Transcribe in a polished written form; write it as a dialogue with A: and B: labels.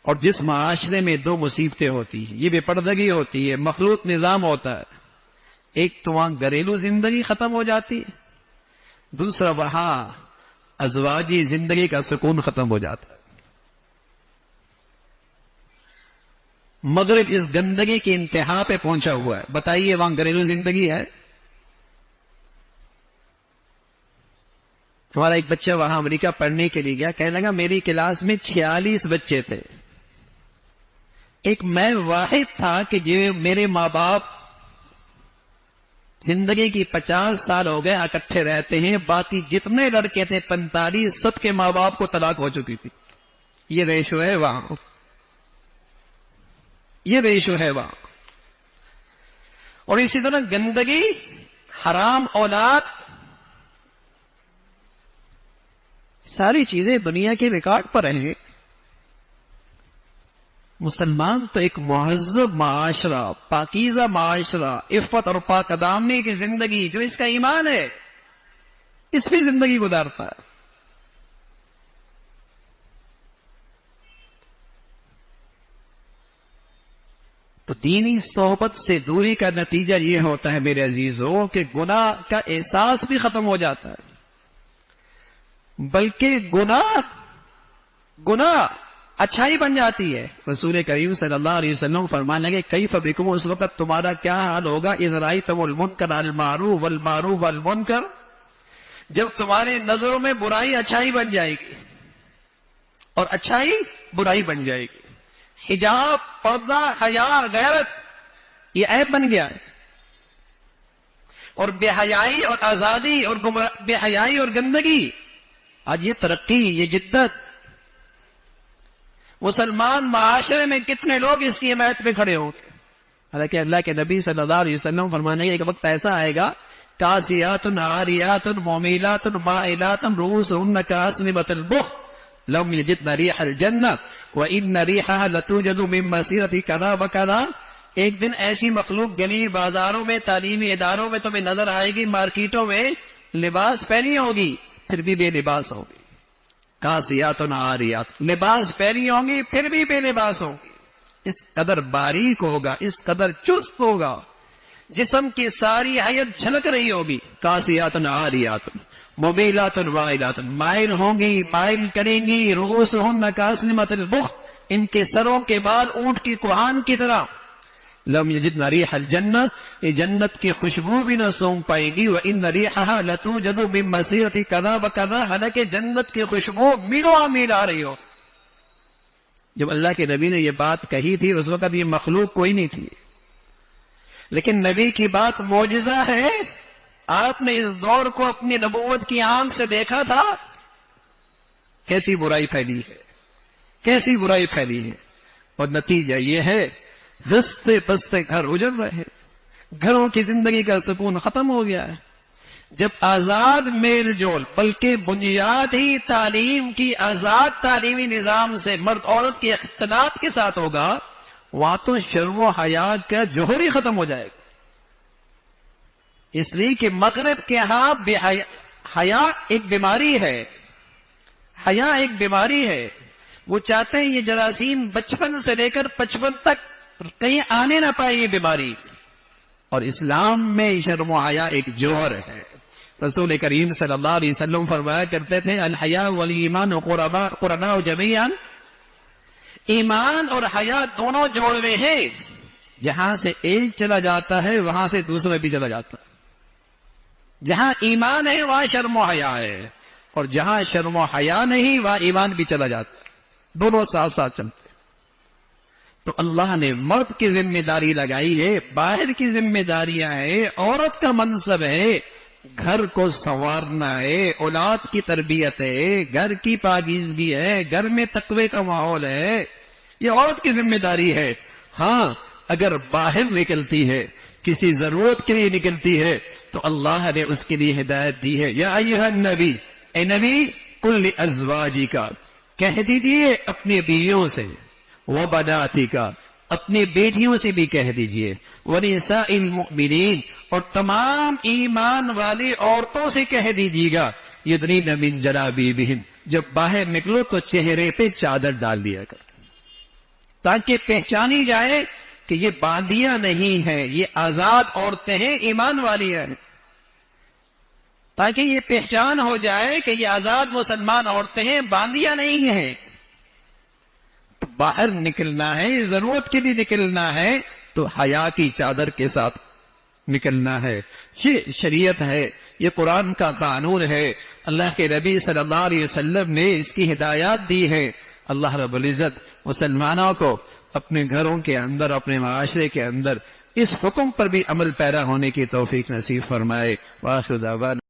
A: اور جس معاشرے میں دو مصیبتیں ہوتی ہیں، یہ بے پردگی ہوتی ہے، مخلوط نظام ہوتا ہے، ایک تو وہاں گھریلو زندگی ختم ہو جاتی ہے، دوسرا وہاں ازواجی زندگی کا سکون ختم ہو جاتا ہے۔ مغرب اس گندگی کی انتہا پہ پہنچا ہوا ہے، بتائیے وہاں گھریلو زندگی ہے؟ ہمارا ایک بچہ وہاں امریکہ پڑھنے کے لیے گیا، کہنے لگا میری کلاس میں 46 بچے تھے، ایک میں واحد تھا کہ جو میرے ماں باپ زندگی کی 50 سال ہو گئے اکٹھے رہتے ہیں، باقی جتنے لڑکے تھے 45 سب کے ماں باپ کو طلاق ہو چکی تھی۔ یہ ریشو ہے وہاں، یہ ریشو ہے وہاں۔ اور اسی طرح گندگی، حرام اولاد، ساری چیزیں دنیا کے ریکارڈ پر ہیں۔ مسلمان تو ایک مہذب معاشرہ، پاکیزہ معاشرہ، عفت اور پاک دامنی کی زندگی، جو اس کا ایمان ہے اس میں زندگی گزارتا ہے۔ تو دینی صحبت سے دوری کا نتیجہ یہ ہوتا ہے میرے عزیزوں کہ گناہ کا احساس بھی ختم ہو جاتا ہے، بلکہ گناہ اچھائی بن جاتی ہے۔ رسول کریم صلی اللہ علیہ وسلم فرمانے لگے کیف بکم، اس وقت تمہارا کیا حال ہوگا، اذ رأیتم المنکر المعروف والمعروف والمنکر، جب تمہارے نظروں میں برائی اچھائی بن جائے گی اور اچھائی برائی بن جائے گی۔ حجاب، پردہ، حیا، غیرت، یہ عیب بن گیا ہے، اور بے حیائی اور آزادی اور بے حیائی اور گندگی، آج یہ ترقی، یہ جدت، مسلمان معاشرے میں کتنے لوگ اس کی حمایت میں کھڑے ہوں گے؟ حالانکہ اللہ کے نبی صلی اللہ علیہ وسلم فرمانے کا ایک وقت ایسا آئے گا کاسیات عاریات مومیلات مائلات رؤوسهن کاسنمۃ البخت لم یجدن ریح الجنہ وان ریحها لتوجد من مسیرۃ کذا وکذا۔ ایک دن ایسی مخلوق گلی بازاروں میں، تعلیمی اداروں میں تمہیں نظر آئے گی، مارکیٹوں میں لباس پہنی ہوگی پھر بھی بے لباس ہوگی، کاسیات عاریات، لباس پہنی ہوں گی پھر بھی بے لباس ہوں گی۔ اس قدر باریک ہوگا، اس قدر چست ہوگا، جسم کی ساری حیت جھلک رہی ہوگی۔ کاسیات عاریات مومیلات وائلات، مائل ہوں گی، مائل کریں گی، رؤوسهن کاسنمۃ البخت، ان کے سروں کے بال اونٹ کی کوہان کی طرح۔ لم یجدن ریح الجنہ، یہ جنت کی خوشبو بھی نہ سونگ پائیں گی، وان ریحها لتوجد من مسیرۃ کذا وکذا، حالانکہ جنت کی خوشبو میلوں میل آ رہی ہو۔ جب اللہ کے نبی نے یہ بات کہی تھی اس وقت یہ مخلوق کوئی نہیں تھی، لیکن نبی کی بات معجزہ ہے۔ آپ نے اس دور کو اپنی نبوت کی آنکھ سے دیکھا تھا، کیسی برائی پھیلی ہے، کیسی برائی پھیلی ہے، اور نتیجہ یہ ہے دستے بستے گھر اجڑ رہے، گھروں کی زندگی کا سکون ختم ہو گیا ہے۔ جب آزاد میل جول، بلکہ بنیاد ہی تعلیم کی آزاد تعلیمی نظام سے مرد عورت کے اختلاط کے ساتھ ہوگا، وہاں تو شرم و حیا کا جوہر ہی ختم ہو جائے گا۔ اس لیے کہ مغرب کے ہاں بے حیا ایک بیماری ہے، حیا ایک بیماری ہے۔ وہ چاہتے ہیں یہ جراثیم بچپن سے لے کر 55 تک کہیں آنے نہ پائے یہ بیماری، اور اسلام میں شرم و حیا ایک جوہر ہے۔ رسول کریم صلی اللہ علیہ وسلم فرمایا کرتے تھے الحیا والایمان قرناء جمیعا، ایمان اور حیا دونوں جوڑے ہیں، جہاں سے ایک چلا جاتا ہے وہاں سے دوسرا بھی چلا جاتا ہے۔ جہاں ایمان ہے وہاں شرم و حیا ہے، اور جہاں شرم و حیا نہیں وہاں ایمان بھی چلا جاتا ہے، دونوں ساتھ ساتھ چلتے۔ تو اللہ نے مرد کی ذمہ داری لگائی ہے، باہر کی ذمہ داریاں ہیں، عورت کا منصب ہے، گھر کو سنوارنا ہے، اولاد کی تربیت ہے، گھر کی پاکیزگی ہے، گھر میں تقوی کا ماحول ہے، یہ عورت کی ذمہ داری ہے۔ ہاں اگر باہر نکلتی ہے، کسی ضرورت کے لیے نکلتی ہے، تو اللہ نے اس کے لیے ہدایت دی ہے، یا ایھا النبی، اے نبی، قل لازواجک، کہہ دیجئے اپنی بیویوں سے، وبناتک، اپنی بیٹیوں سے بھی کہہ دیجئے، ونساء المؤمنین، اور تمام ایمان والی عورتوں سے کہہ دیجیے گا، یدنین من جلابیبہن، جب باہر نکلو تو چہرے پہ چادر ڈال دیا کر۔ تاکہ پہچانی جائے کہ یہ باندیاں نہیں ہیں، یہ آزاد عورتیں ہیں، ایمان والی ہیں، تاکہ یہ پہچان ہو جائے کہ یہ آزاد مسلمان عورتیں ہیں، باندیاں نہیں ہیں۔ باہر نکلنا ہے، ضرورت کے لیے نکلنا ہے تو حیا کی چادر کے ساتھ نکلنا ہے۔ یہ شریعت ہے، یہ قرآن کا قانون ہے، اللہ کے نبی صلی اللہ علیہ وسلم نے اس کی ہدایات دی ہے۔ اللہ رب العزت مسلمانوں کو اپنے گھروں کے اندر، اپنے معاشرے کے اندر اس حکم پر بھی عمل پیرا ہونے کی توفیق نصیب فرمائے۔ وآخر دعوانا